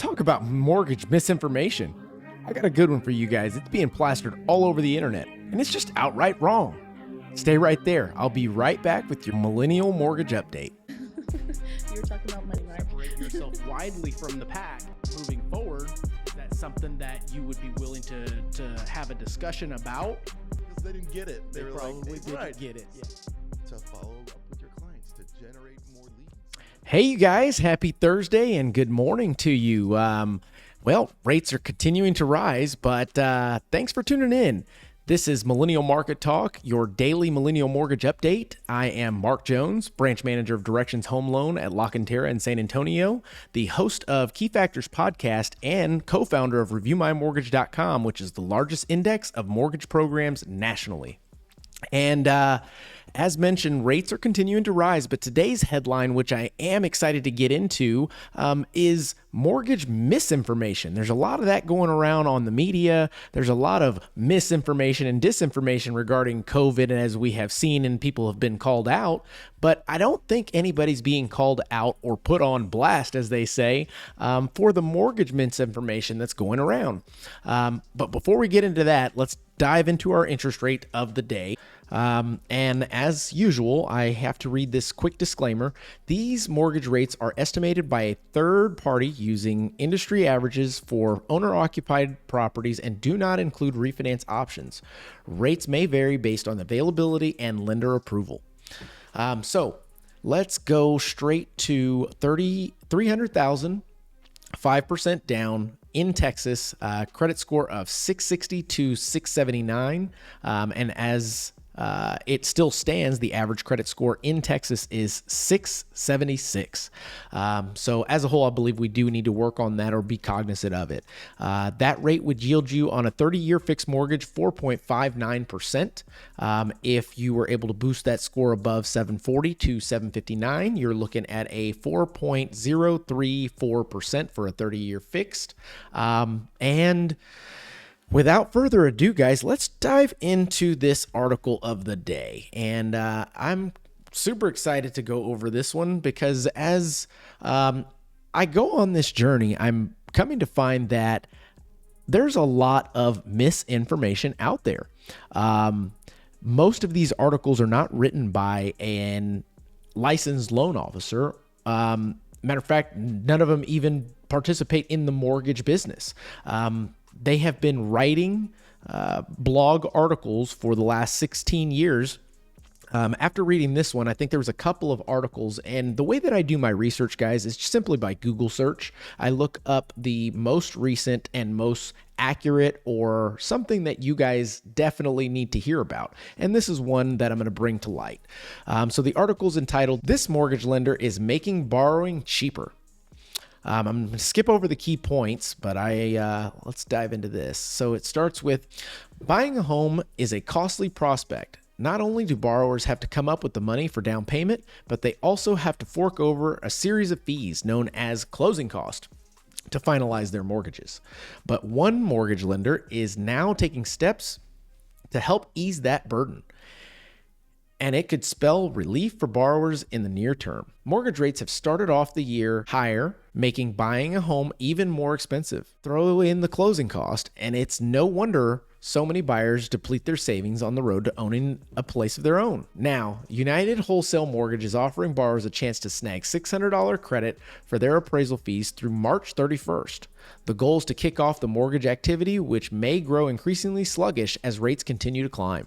Talk about mortgage misinformation. I got a good one for you guys. It's being plastered all over the internet, and it's just outright wrong. Stay right there. I'll be right back with your Millennial Mortgage Update. You were talking about money, right? Separate yourself widely from the pack moving forward. That's something that you would be willing to have a discussion about. Because they didn't get it. They were probably like, didn't get it. Yeah. To follow up with your clients to generate more leads. Hey, you guys. Happy Thursday and good morning to you. Well, rates are continuing to rise, but thanks for tuning in. This is Millennial Market Talk, your daily Millennial Mortgage Update. I am Mark Jones, Branch Manager of Directions Home Loan at La Cantera in San Antonio, the host of Key Factors Podcast, and co-founder of ReviewMyMortgage.com, which is the largest index of mortgage programs nationally. And as mentioned, rates are continuing to rise, but today's headline, which I am excited to get into, is mortgage misinformation. There's a lot of that going around on the media. There's a lot of misinformation and disinformation regarding COVID, as we have seen, and people have been called out. But I don't think anybody's being called out or put on blast, as they say, for the mortgage misinformation that's going around. But before we get into that, let's dive into our interest rate of the day. And as usual, I have to read this quick disclaimer. These mortgage rates are estimated by a third party using industry averages for owner-occupied properties and do not include refinance options. Rates may vary based on availability and lender approval. So let's go straight to $300,000, 5% down in Texas, credit score of 660 to 679. And as it still stands, the average credit score in Texas is 676. So as a whole, I believe we do need to work on that or be cognizant of it. That rate would yield you on a 30-year fixed mortgage 4.59%. If you were able to boost that score above 740 to 759, you're looking at a 4.034% for a 30-year fixed. And without further ado, guys, let's dive into this article of the day. And I'm super excited to go over this one because as I go on this journey, I'm coming to find that there's a lot of misinformation out there. Most of these articles are not written by an licensed loan officer. Matter of fact, none of them even participate in the mortgage business. They have been writing blog articles for the last 16 years. After reading this one, I think there was a couple of articles, and the way that I do my research, guys, is simply by Google search. I look up the most recent and most accurate or something that you guys definitely need to hear about. And this is one that I'm going to bring to light. So the article's entitled, "This Mortgage Lender is Making Borrowing Cheaper." I'm going to skip over the key points, but let's dive into this. So it starts with, buying a home is a costly prospect. Not only do borrowers have to come up with the money for down payment, but they also have to fork over a series of fees known as closing cost to finalize their mortgages. But one mortgage lender is now taking steps to help ease that burden, and it could spell relief for borrowers in the near term. Mortgage rates have started off the year higher, making buying a home even more expensive. Throw in the closing cost, and it's no wonder so many buyers deplete their savings on the road to owning a place of their own. Now, United Wholesale Mortgage is offering borrowers a chance to snag $600 credit for their appraisal fees through March 31st. The goal is to kick off the mortgage activity, which may grow increasingly sluggish as rates continue to climb.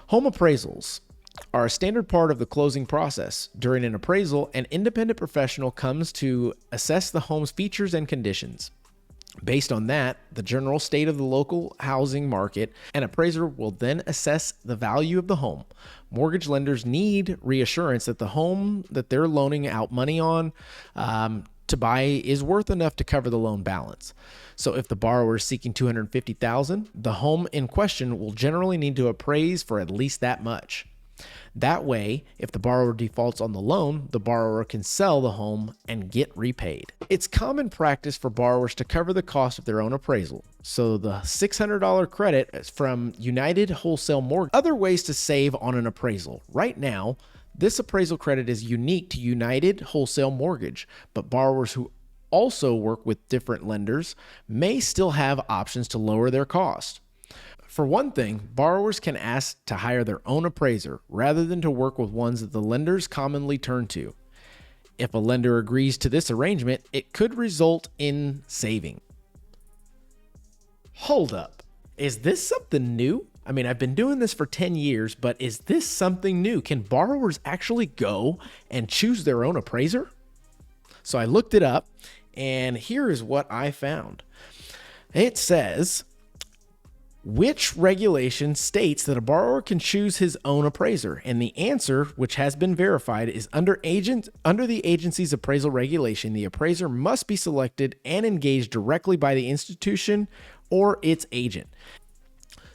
Home appraisals are a standard part of the closing process. During an appraisal, an independent professional comes to assess the home's features and conditions. Based on that, the general state of the local housing market, an appraiser will then assess the value of the home. Mortgage lenders need reassurance that the home that they're loaning out money on to buy is worth enough to cover the loan balance. So if the borrower is seeking $250,000, the home in question will generally need to appraise for at least that much. That way, if the borrower defaults on the loan, the borrower can sell the home and get repaid. It's common practice for borrowers to cover the cost of their own appraisal. So the $600 credit is from United Wholesale Mortgage. Other ways to save on an appraisal. Right now, this appraisal credit is unique to United Wholesale Mortgage, but borrowers who also work with different lenders may still have options to lower their cost. For one thing, borrowers can ask to hire their own appraiser rather than to work with ones that the lenders commonly turn to. If a lender agrees to this arrangement, it could result in saving. Hold up. Is this something new? I mean, I've been doing this for 10 years, but is this something new? Can borrowers actually go and choose their own appraiser? So I looked it up, and here is what I found. It says, which regulation states that a borrower can choose his own appraiser? And the answer, which has been verified, is under the agency's appraisal regulation, the appraiser must be selected and engaged directly by the institution or its agent.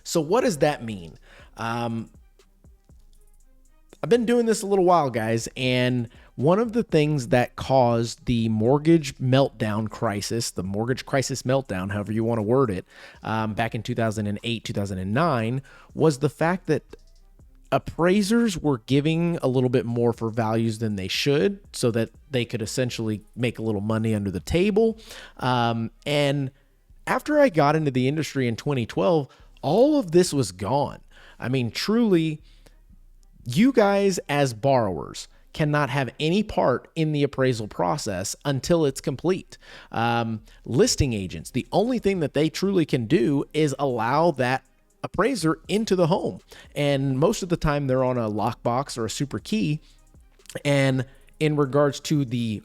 So what does that mean? I've been doing this a little while, guys, and one of the things that caused the mortgage crisis meltdown, however you want to word it, back in 2008, 2009, was the fact that appraisers were giving a little bit more for values than they should so that they could essentially make a little money under the table. And after I got into the industry in 2012, all of this was gone. I mean, truly, you guys as borrowers cannot have any part in the appraisal process until it's complete. Listing agents, the only thing that they truly can do is allow that appraiser into the home. And most of the time they're on a lockbox or a super key. And in regards to the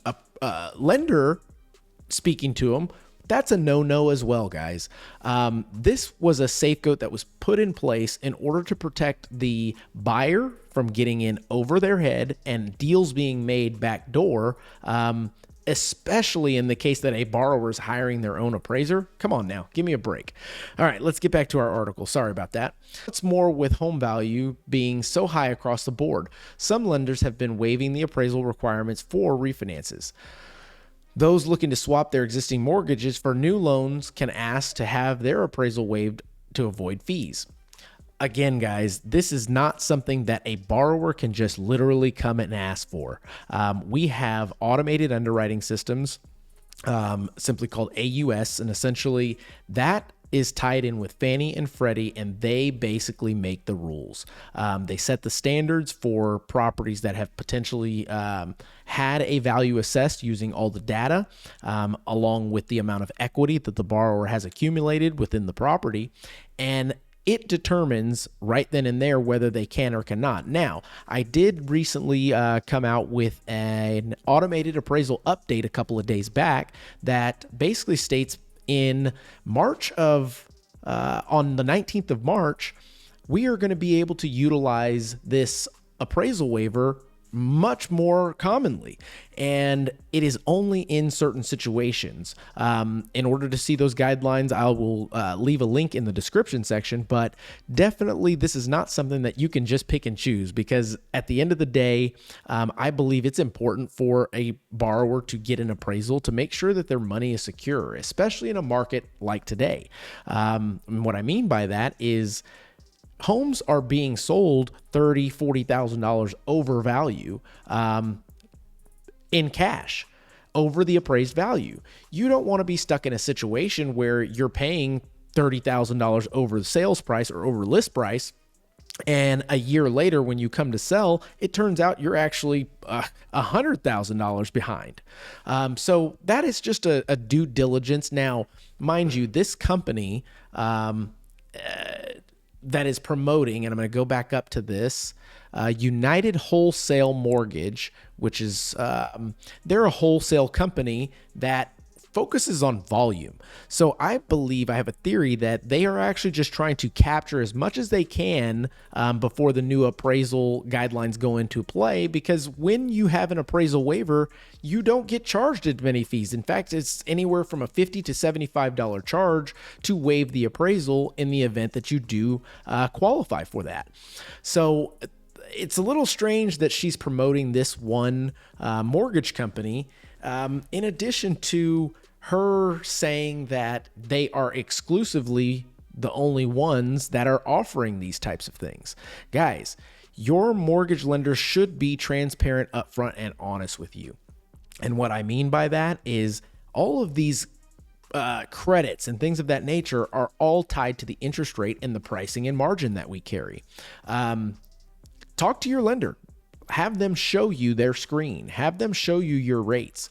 lender speaking to them, that's a no-no as well, guys. This was a safeguard that was put in place in order to protect the buyer from getting in over their head and deals being made backdoor, especially in the case that a borrower is hiring their own appraiser. Come on now, give me a break. All right, let's get back to our article. Sorry about that. What's more, with home value being so high across the board, some lenders have been waiving the appraisal requirements for refinances. Those looking to swap their existing mortgages for new loans can ask to have their appraisal waived to avoid fees. Again, guys, this is not something that a borrower can just literally come and ask for. We have automated underwriting systems, simply called AUS, and essentially that is tied in with Fannie and Freddie, and they basically make the rules. They set the standards for properties that have potentially had a value assessed using all the data, along with the amount of equity that the borrower has accumulated within the property. And it determines right then and there whether they can or cannot. Now, I did recently come out with an automated appraisal update a couple of days back that basically states in March on the 19th of March, we are going to be able to utilize this appraisal waiver much more commonly. And it is only in certain situations. In order to see those guidelines, I will leave a link in the description section, but definitely this is not something that you can just pick and choose, because at the end of the day, I believe it's important for a borrower to get an appraisal to make sure that their money is secure, especially in a market like today. And what I mean by that is homes are being sold $30,000, $40,000 over value in cash over the appraised value. You don't want to be stuck in a situation where you're paying $30,000 over the sales price or over list price, and a year later when you come to sell, it turns out you're actually $100,000 behind. So that is just a due diligence. Now, mind you, this company that is promoting, and I'm going to go back up to this, United Wholesale Mortgage, which is, they're a wholesale company that focuses on volume. So I believe, I have a theory that they are actually just trying to capture as much as they can before the new appraisal guidelines go into play, because when you have an appraisal waiver, you don't get charged as many fees. In fact, it's anywhere from a $50 to $75 charge to waive the appraisal in the event that you do qualify for that. So it's a little strange that she's promoting this one mortgage company, in addition to her saying that they are exclusively the only ones that are offering these types of things. Guys, your mortgage lender should be transparent, upfront, and honest with you. And what I mean by that is all of these credits and things of that nature are all tied to the interest rate and the pricing and margin that we carry. Talk to your lender. Have them show you their screen. Have them show you your rates.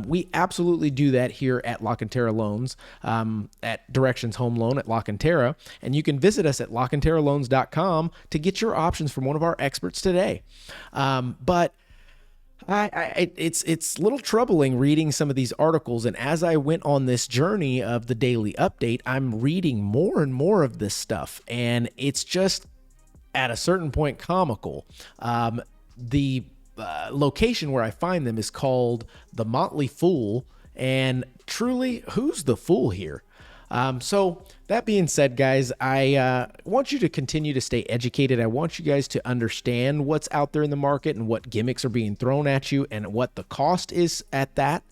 We absolutely do that here at La Cantera Loans, at Directions Home Loan at La Cantera. And you can visit us at lacanteraloans.com to get your options from one of our experts today. But it's a little troubling reading some of these articles. And as I went on this journey of the daily update, I'm reading more and more of this stuff. And it's just at a certain point comical. The location where I find them is called the Motley Fool, and truly, who's the fool here? So that being said, guys, I want you to continue to stay educated. I want you guys to understand what's out there in the market and what gimmicks are being thrown at you and what the cost is at that,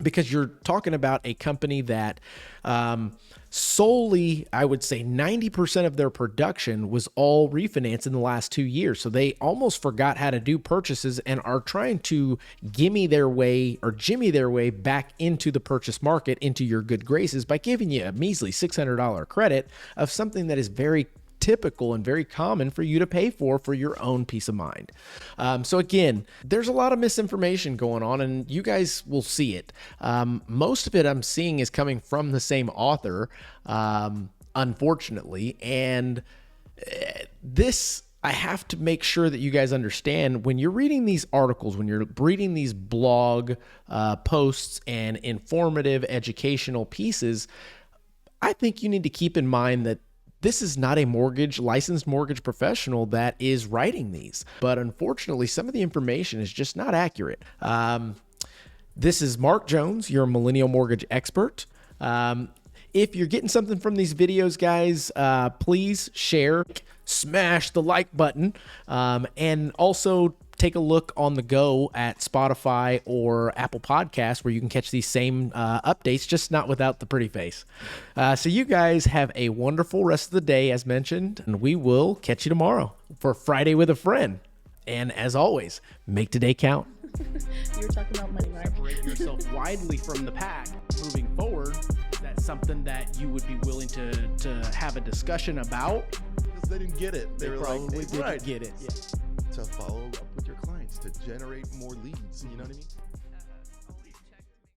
because you're talking about a company that solely, I would say 90% of their production was all refinanced in the last 2 years. So they almost forgot how to do purchases and are trying to jimmy their way back into the purchase market, into your good graces, by giving you a measly $600 credit of something that is very typical and very common for you to pay for your own peace of mind. So again, there's a lot of misinformation going on, and you guys will see it. Most of it I'm seeing is coming from the same author, unfortunately. And this, I have to make sure that you guys understand, when you're reading these articles, when you're reading these blog posts and informative educational pieces, I think you need to keep in mind that this is not a licensed mortgage professional that is writing these. But unfortunately, some of the information is just not accurate. This is Mark Jones, your millennial mortgage expert. If you're getting something from these videos, guys, please share, smash the like button, and also take a look on the go at Spotify or Apple Podcasts, where you can catch these same updates, just not without the pretty face. So you guys have a wonderful rest of the day, as mentioned, and we will catch you tomorrow for Friday with a Friend. And as always, make today count. You were talking about money, right? Separate yourself widely from the pack moving forward. Is that something that you would be willing to have a discussion about? Because they didn't get it. They were Probably like, didn't right. get it. To follow up with your clients, to generate more leads. You know what I mean?